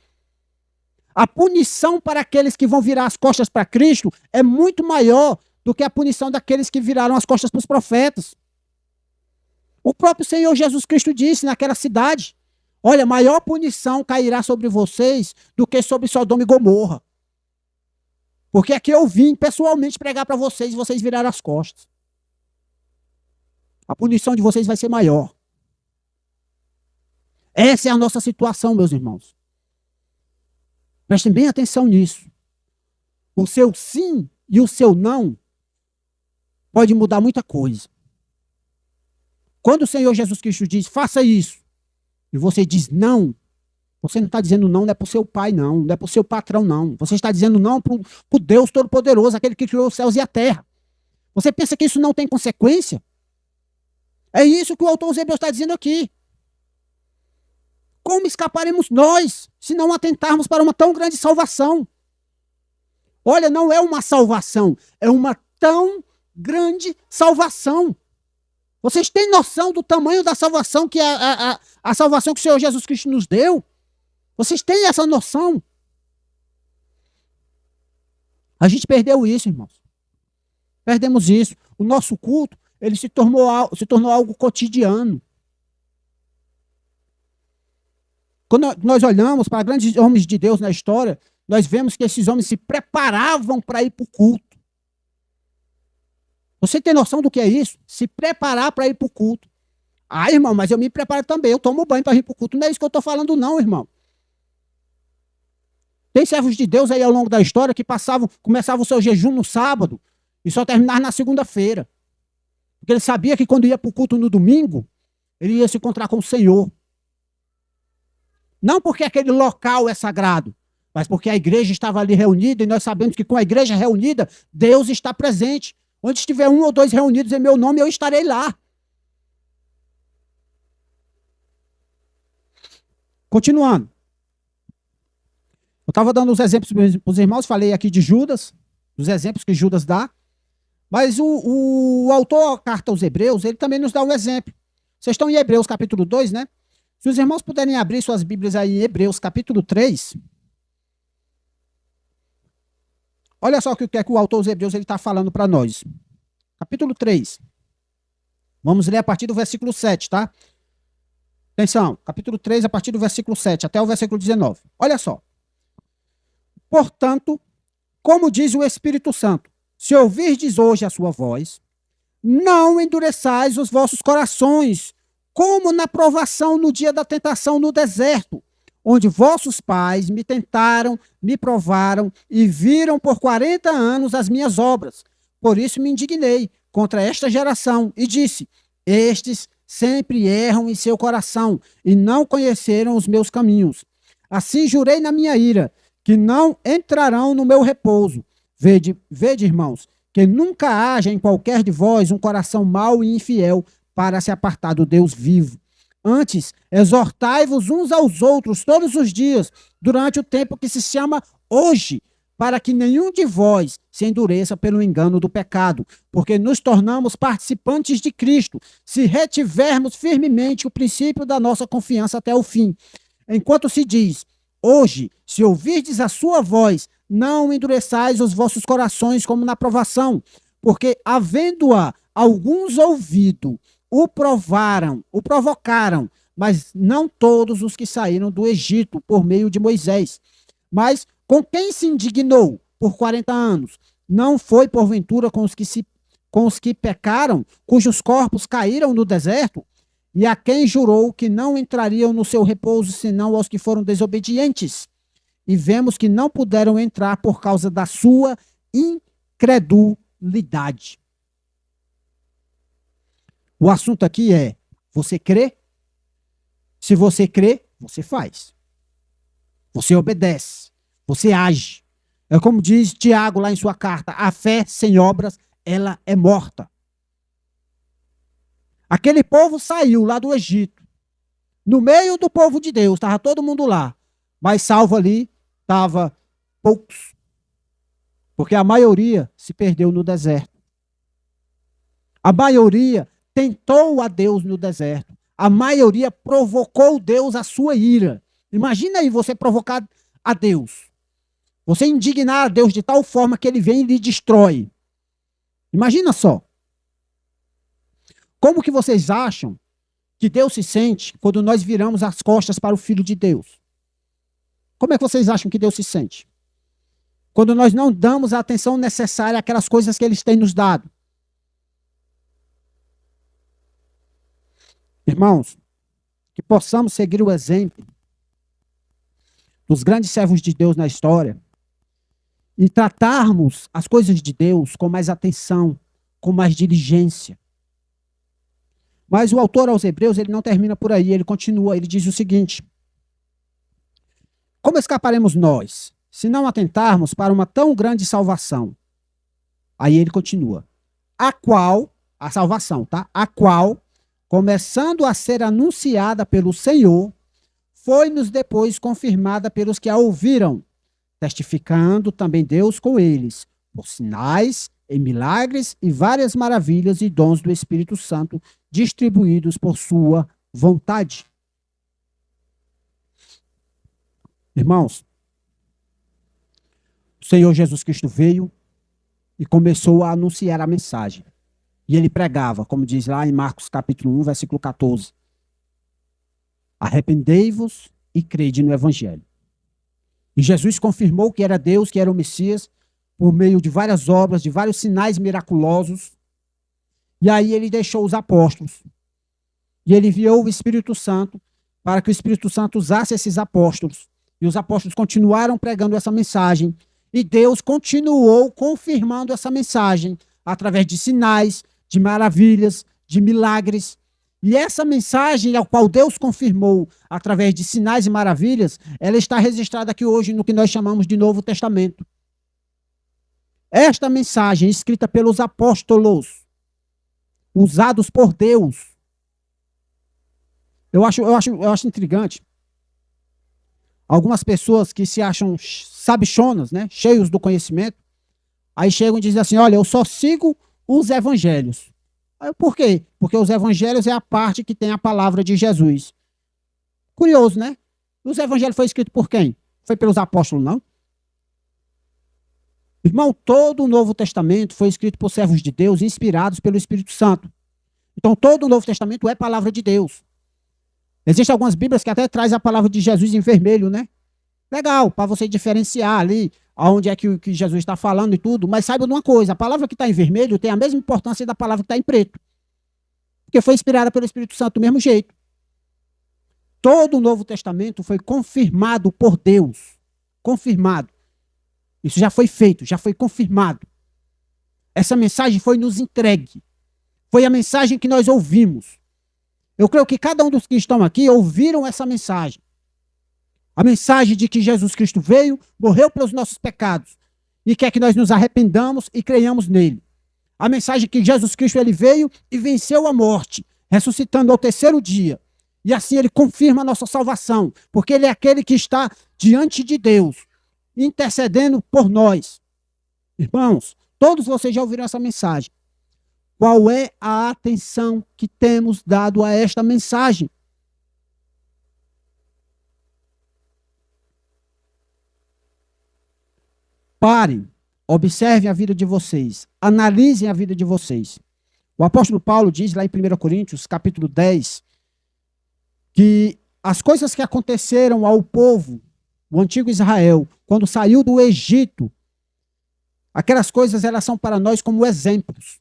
A punição para aqueles que vão virar as costas para Cristo é muito maior do que a punição daqueles que viraram as costas para os profetas. O próprio Senhor Jesus Cristo disse naquela cidade: olha, maior punição cairá sobre vocês do que sobre Sodoma e Gomorra. Porque aqui eu vim pessoalmente pregar para vocês e vocês viraram as costas. A punição de vocês vai ser maior. Essa é a nossa situação, meus irmãos. Prestem bem atenção nisso. O seu sim e o seu não pode mudar muita coisa. Quando o Senhor Jesus Cristo diz: faça isso, e você diz não, você não está dizendo não é para o seu pai, não é para o seu patrão, não. Você está dizendo não para o Deus Todo-Poderoso, aquele que criou os céus e a terra. Você pensa que isso não tem consequência? É isso que o autor aos Hebreus está dizendo aqui. Como escaparemos nós, se não atentarmos para uma tão grande salvação? Olha, não é uma salvação, é uma tão grande salvação. Vocês têm noção do tamanho da salvação que é a salvação que o Senhor Jesus Cristo nos deu? Vocês têm essa noção? A gente perdeu isso, irmãos. Perdemos isso. O nosso culto, ele se tornou algo cotidiano. Quando nós olhamos para grandes homens de Deus na história, nós vemos que esses homens se preparavam para ir para o culto. Você tem noção do que é isso? Se preparar para ir para o culto. Ah, irmão, mas eu me preparo também. Eu tomo banho para ir para o culto. Não é isso que eu estou falando, não, irmão. Tem servos de Deus aí ao longo da história que começavam o seu jejum no sábado e só terminavam na segunda-feira. Porque ele sabia que quando ia para o culto no domingo, ele ia se encontrar com o Senhor. Não porque aquele local é sagrado, mas porque a igreja estava ali reunida e nós sabemos que com a igreja reunida, Deus está presente. Onde estiver um ou dois reunidos em meu nome, eu estarei lá. Continuando. Eu estava dando os exemplos para os irmãos, falei aqui de Judas, os exemplos que Judas dá, mas o autor da carta aos Hebreus, ele também nos dá um exemplo. Vocês estão em Hebreus capítulo 2, né? Se os irmãos puderem abrir suas Bíblias aí em Hebreus capítulo 3, olha só o que é que o autor dos Hebreus está falando para nós. Capítulo 3. Vamos ler a partir do versículo 7, tá? Atenção, capítulo 3, a partir do versículo 7 até o versículo 19. Olha só. Portanto, como diz o Espírito Santo, se ouvirdes hoje a sua voz, não endureçais os vossos corações, como na provação no dia da tentação no deserto, onde vossos pais me tentaram, me provaram e viram por 40 anos as minhas obras. Por isso me indignei contra esta geração e disse, estes sempre erram em seu coração e não conheceram os meus caminhos. Assim jurei na minha ira, que não entrarão no meu repouso. Vede, irmãos, que nunca haja em qualquer de vós um coração mau e infiel para se apartar do Deus vivo. Antes, exortai-vos uns aos outros todos os dias, durante o tempo que se chama hoje, para que nenhum de vós se endureça pelo engano do pecado, porque nos tornamos participantes de Cristo, se retivermos firmemente o princípio da nossa confiança até o fim. Enquanto se diz, hoje, se ouvirdes a sua voz, não endureçais os vossos corações como na provação, porque, havendo-a alguns ouvido, o provocaram, mas não todos os que saíram do Egito por meio de Moisés. Mas com quem se indignou por 40 anos? Não foi, porventura, com os que pecaram, cujos corpos caíram no deserto? E a quem jurou que não entrariam no seu repouso, senão aos que foram desobedientes? E vemos que não puderam entrar por causa da sua incredulidade. O assunto aqui é, você crê? Se você crê, você faz. Você obedece. Você age. É como diz Tiago lá em sua carta, a fé sem obras, ela é morta. Aquele povo saiu lá do Egito. No meio do povo de Deus, estava todo mundo lá. Mas salvo ali, estava poucos. Porque a maioria se perdeu no deserto. A maioria tentou a Deus no deserto. A maioria provocou Deus à sua ira. Imagina aí você provocar a Deus. Você indignar a Deus de tal forma que ele vem e lhe destrói. Imagina só. Como que vocês acham que Deus se sente quando nós viramos as costas para o Filho de Deus? Como é que vocês acham que Deus se sente? Quando nós não damos a atenção necessária àquelas coisas que Ele tem nos dado. Irmãos, que possamos seguir o exemplo dos grandes servos de Deus na história e tratarmos as coisas de Deus com mais atenção, com mais diligência. Mas o autor aos Hebreus, ele não termina por aí, ele continua, ele diz o seguinte: como escaparemos nós, se não atentarmos para uma tão grande salvação? Aí ele continua, a salvação, tá? A qual, começando a ser anunciada pelo Senhor, foi-nos depois confirmada pelos que a ouviram, testificando também Deus com eles, por sinais, em milagres e várias maravilhas e dons do Espírito Santo distribuídos por sua vontade. Irmãos, o Senhor Jesus Cristo veio e começou a anunciar a mensagem. E ele pregava, como diz lá em Marcos capítulo 1, versículo 14. Arrependei-vos e crede no Evangelho. E Jesus confirmou que era Deus, que era o Messias, por meio de várias obras, de vários sinais miraculosos. E aí ele deixou os apóstolos. E ele enviou o Espírito Santo para que o Espírito Santo usasse esses apóstolos. E os apóstolos continuaram pregando essa mensagem. E Deus continuou confirmando essa mensagem através de sinais, de maravilhas, de milagres. E essa mensagem, a qual Deus confirmou através de sinais e maravilhas, ela está registrada aqui hoje no que nós chamamos de Novo Testamento. Esta mensagem, escrita pelos apóstolos, usados por Deus, eu acho intrigante. Algumas pessoas que se acham sabichonas, né, cheios do conhecimento, aí chegam e dizem assim, olha, eu só sigo os evangelhos. Aí, por quê? Porque os evangelhos é a parte que tem a palavra de Jesus. Curioso, né? Os evangelhos foi escrito por quem? Foi pelos apóstolos, não? Irmão, todo o Novo Testamento foi escrito por servos de Deus, inspirados pelo Espírito Santo. Então, todo o Novo Testamento é palavra de Deus. Existem algumas Bíblias que até traz a palavra de Jesus em vermelho, né? Legal, para você diferenciar ali aonde é que Jesus está falando e tudo, mas saiba de uma coisa, a palavra que está em vermelho tem a mesma importância da palavra que está em preto, porque foi inspirada pelo Espírito Santo do mesmo jeito. Todo o Novo Testamento foi confirmado por Deus, confirmado. Isso já foi feito, já foi confirmado. Essa mensagem foi nos entregue, foi a mensagem que nós ouvimos. Eu creio que cada um dos que estão aqui ouviram essa mensagem. A mensagem de que Jesus Cristo veio, morreu pelos nossos pecados e quer que nós nos arrependamos e creiamos nele. A mensagem que Jesus Cristo ele veio e venceu a morte, ressuscitando ao terceiro dia. E assim ele confirma a nossa salvação, porque ele é aquele que está diante de Deus, intercedendo por nós. Irmãos, todos vocês já ouviram essa mensagem. Qual é a atenção que temos dado a esta mensagem? Parem, observem a vida de vocês, analisem a vida de vocês. O apóstolo Paulo diz lá em 1 Coríntios, capítulo 10, que as coisas que aconteceram ao povo, o antigo Israel, quando saiu do Egito, aquelas coisas elas são para nós como exemplos.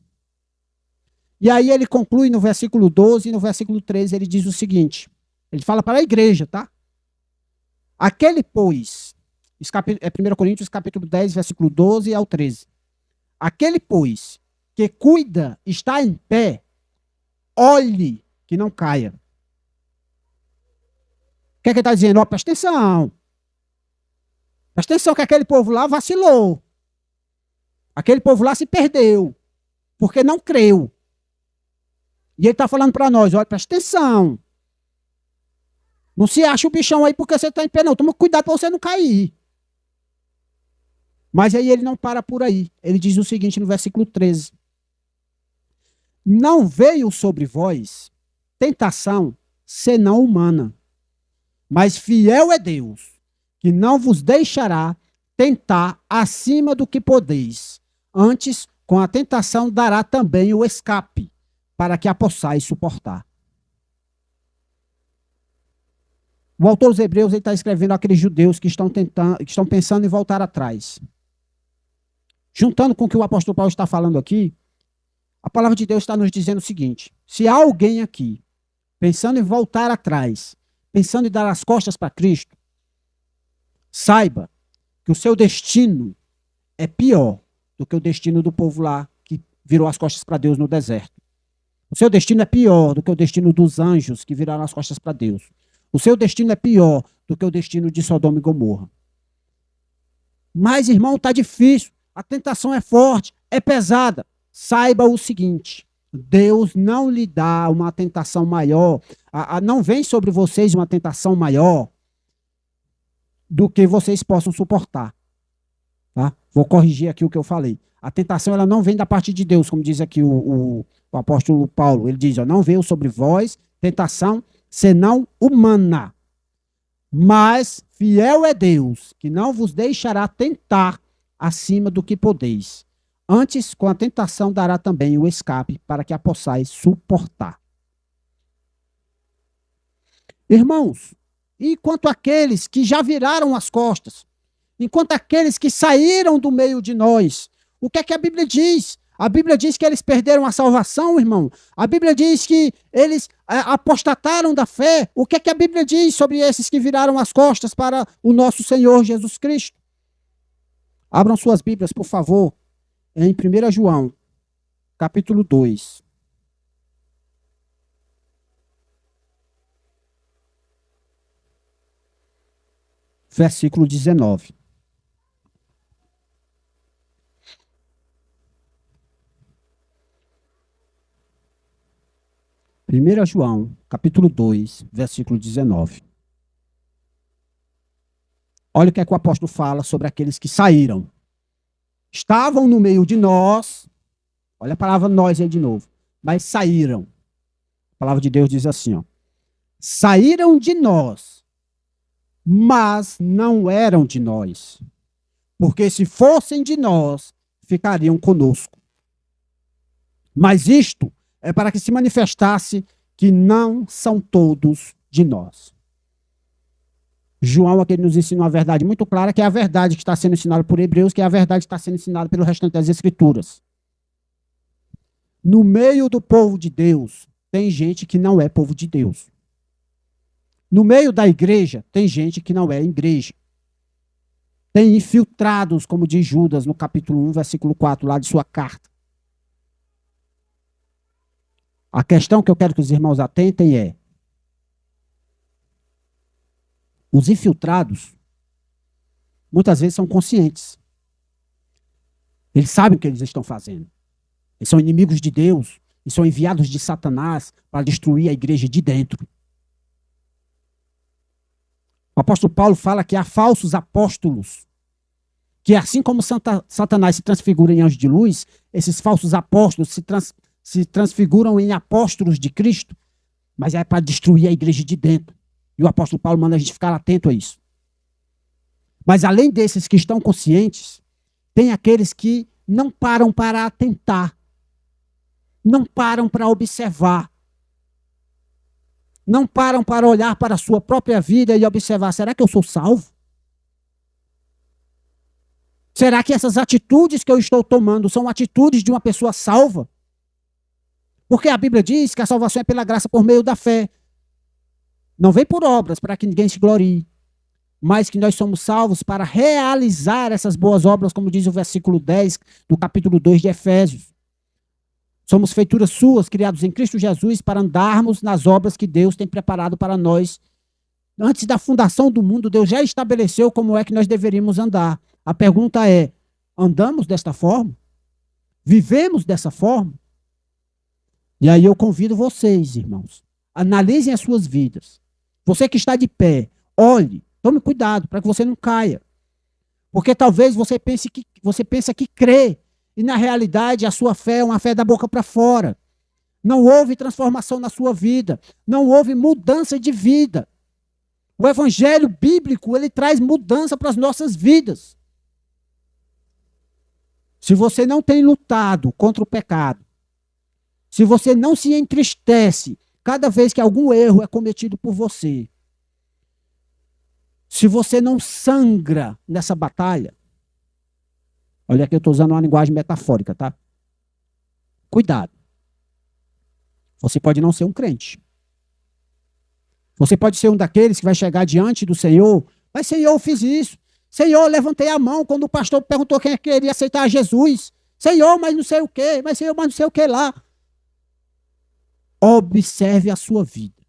E aí ele conclui no versículo 12 e no versículo 13, ele diz o seguinte, ele fala para a igreja, tá? Aquele, pois, é 1 Coríntios capítulo 10, versículo 12 ao 13. Aquele, pois, que cuida, está em pé, olhe que não caia. O que é que ele está dizendo? Ó, presta atenção. Presta atenção que aquele povo lá vacilou. Aquele povo lá se perdeu, porque não creu. E ele está falando para nós, olha, presta atenção. Não se acha o bichão aí porque você está em pé, não. Toma cuidado para você não cair. Mas aí ele não para por aí. Ele diz o seguinte no versículo 13. Não veio sobre vós tentação senão humana, mas fiel é Deus, que não vos deixará tentar acima do que podeis. Antes, com a tentação dará também o escape, para que a possais suportar. O autor dos Hebreus está escrevendo àqueles judeus que estão pensando em voltar atrás. Juntando com o que o apóstolo Paulo está falando aqui, a palavra de Deus está nos dizendo o seguinte, se há alguém aqui pensando em voltar atrás, pensando em dar as costas para Cristo, saiba que o seu destino é pior do que o destino do povo lá que virou as costas para Deus no deserto. O seu destino é pior do que o destino dos anjos que viraram as costas para Deus. O seu destino é pior do que o destino de Sodoma e Gomorra. Mas, irmão, está difícil. A tentação é forte, é pesada. Saiba o seguinte, Deus não lhe dá uma tentação maior, não vem sobre vocês uma tentação maior do que vocês possam suportar. Tá? Vou corrigir aqui o que eu falei. A tentação ela não vem da parte de Deus, como diz aqui o apóstolo Paulo. Ele diz, ó, não veio sobre vós tentação senão humana. Mas fiel é Deus, que não vos deixará tentar acima do que podeis. Antes, com a tentação, dará também o escape para que a possais suportar. Irmãos, enquanto aqueles que já viraram as costas, enquanto aqueles que saíram do meio de nós, o que é que a Bíblia diz? A Bíblia diz que eles perderam a salvação, irmão. A Bíblia diz que eles apostataram da fé. O que é que a Bíblia diz sobre esses que viraram as costas para o nosso Senhor Jesus Cristo? Abram suas Bíblias, por favor, em 1 João, capítulo 2. Versículo 19. Primeira João, capítulo 2, versículo 19. Olha o que é que o apóstolo fala sobre aqueles que saíram. Estavam no meio de nós, olha a palavra nós aí de novo, mas saíram. A palavra de Deus diz assim, ó. Saíram de nós, mas não eram de nós. Porque se fossem de nós, ficariam conosco. Mas isto é para que se manifestasse que não são todos de nós. João aqui nos ensina uma verdade muito clara, que é a verdade que está sendo ensinada por Hebreus, que é a verdade que está sendo ensinada pelo restante das Escrituras. No meio do povo de Deus, tem gente que não é povo de Deus. No meio da igreja, tem gente que não é igreja. Tem infiltrados, como diz Judas no capítulo 1, versículo 4, lá de sua carta. A questão que eu quero que os irmãos atentem é: os infiltrados, muitas vezes são conscientes. Eles sabem o que eles estão fazendo. Eles são inimigos de Deus e são enviados de Satanás para destruir a igreja de dentro. O apóstolo Paulo fala que há falsos apóstolos, que assim como Satanás se transfigura em anjo de luz, esses falsos apóstolos se transfiguram em apóstolos de Cristo, mas é para destruir a igreja de dentro. E o apóstolo Paulo manda a gente ficar atento a isso. Mas além desses que estão conscientes, tem aqueles que não param para atentar, não param para observar, não param para olhar para a sua própria vida e observar: será que eu sou salvo? Será que essas atitudes que eu estou tomando são atitudes de uma pessoa salva? Porque a Bíblia diz que a salvação é pela graça por meio da fé. Não vem por obras para que ninguém se glorie, mas que nós somos salvos para realizar essas boas obras, como diz o versículo 10 do capítulo 2 de Efésios. Somos feituras suas, criados em Cristo Jesus, para andarmos nas obras que Deus tem preparado para nós. Antes da fundação do mundo, Deus já estabeleceu como é que nós deveríamos andar. A pergunta é: andamos desta forma? Vivemos dessa forma? E aí eu convido vocês, irmãos, analisem as suas vidas. Você que está de pé, olhe, tome cuidado para que você não caia. Porque talvez você pense que crê, e na realidade a sua fé é uma fé da boca para fora. Não houve transformação na sua vida, não houve mudança de vida. O evangelho bíblico, ele traz mudança para as nossas vidas. Se você não tem lutado contra o pecado, se você não se entristece cada vez que algum erro é cometido por você, se você não sangra nessa batalha, olha aqui, eu estou usando uma linguagem metafórica, tá? Cuidado. Você pode não ser um crente. Você pode ser um daqueles que vai chegar diante do Senhor: mas Senhor, eu fiz isso. Senhor, eu levantei a mão quando o pastor perguntou quem queria aceitar Jesus. Senhor, mas não sei o quê. Mas Senhor, mas não sei o que lá. Observe a sua vida.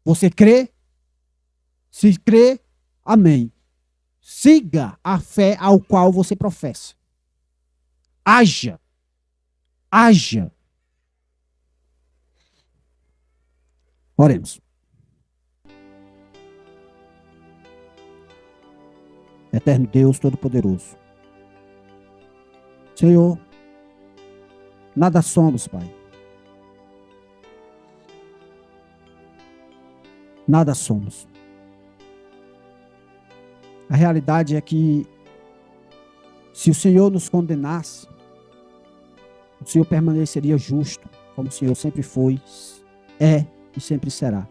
Você crê? Se crê, amém. Siga a fé ao qual você professa. Haja. Haja. Oremos. Eterno Deus Todo-Poderoso, Senhor, nada somos, Pai. Nada somos. A realidade é que, se o Senhor nos condenasse, o Senhor permaneceria justo, como o Senhor sempre foi, é e sempre será.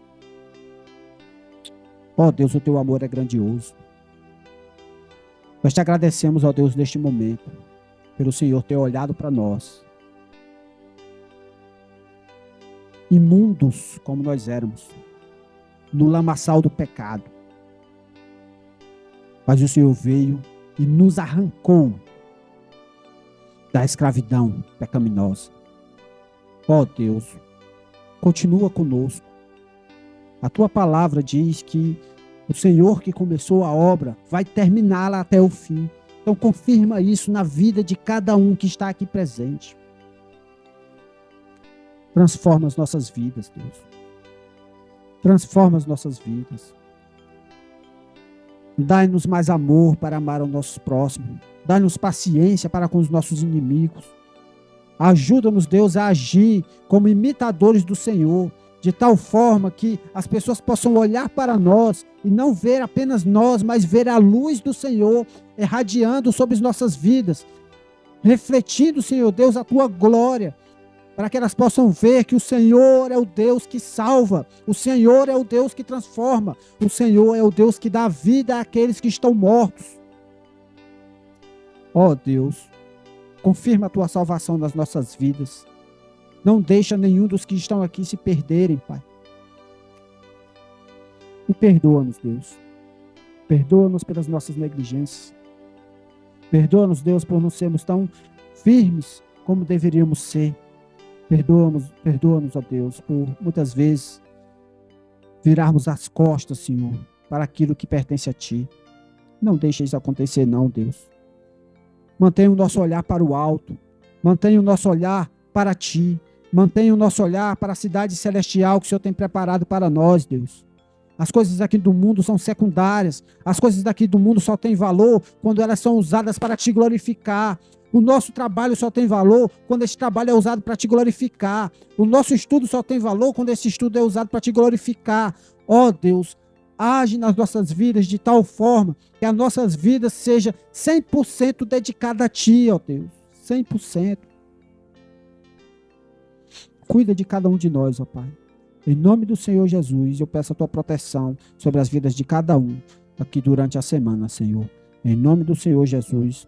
Ó Deus, o teu amor é grandioso. Nós te agradecemos, ó Deus, neste momento, pelo Senhor ter olhado para nós imundos como nós éramos, no lamaçal do pecado. Mas o Senhor veio e nos arrancou da escravidão pecaminosa. Ó Deus, continua conosco. A tua palavra diz que o Senhor que começou a obra vai terminá-la até o fim. Então confirma isso na vida de cada um que está aqui presente. Transforma as nossas vidas, Deus. Transforma as nossas vidas. Dai-nos mais amor para amar os nossos próximos. Dai-nos paciência para com os nossos inimigos. Ajuda-nos, Deus, a agir como imitadores do Senhor, de tal forma que as pessoas possam olhar para nós e não ver apenas nós, mas ver a luz do Senhor irradiando sobre as nossas vidas, refletindo, Senhor Deus, a tua glória, para que elas possam ver que o Senhor é o Deus que salva, o Senhor é o Deus que transforma, o Senhor é o Deus que dá vida àqueles que estão mortos. Ó Deus, confirma a tua salvação nas nossas vidas. Não deixa nenhum dos que estão aqui se perderem, Pai. E perdoa-nos, Deus. Perdoa-nos pelas nossas negligências. Perdoa-nos, Deus, por não sermos tão firmes como deveríamos ser. Perdoa-nos, ó Deus, por muitas vezes virarmos as costas, Senhor, para aquilo que pertence a Ti. Não deixe isso acontecer, não, Deus. Mantenha o nosso olhar para o alto. Mantenha o nosso olhar para Ti. Mantenha o nosso olhar para a cidade celestial que o Senhor tem preparado para nós, Deus. As coisas aqui do mundo são secundárias. As coisas daqui do mundo só têm valor quando elas são usadas para Te glorificar. O nosso trabalho só tem valor quando esse trabalho é usado para Te glorificar. O nosso estudo só tem valor quando esse estudo é usado para Te glorificar. Ó Deus, age nas nossas vidas de tal forma que as nossas vidas sejam 100% dedicadas a Ti, ó Deus. 100%. Cuida de cada um de nós, ó Pai. Em nome do Senhor Jesus, eu peço a Tua proteção sobre as vidas de cada um aqui durante a semana, Senhor. Em nome do Senhor Jesus.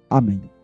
Amém.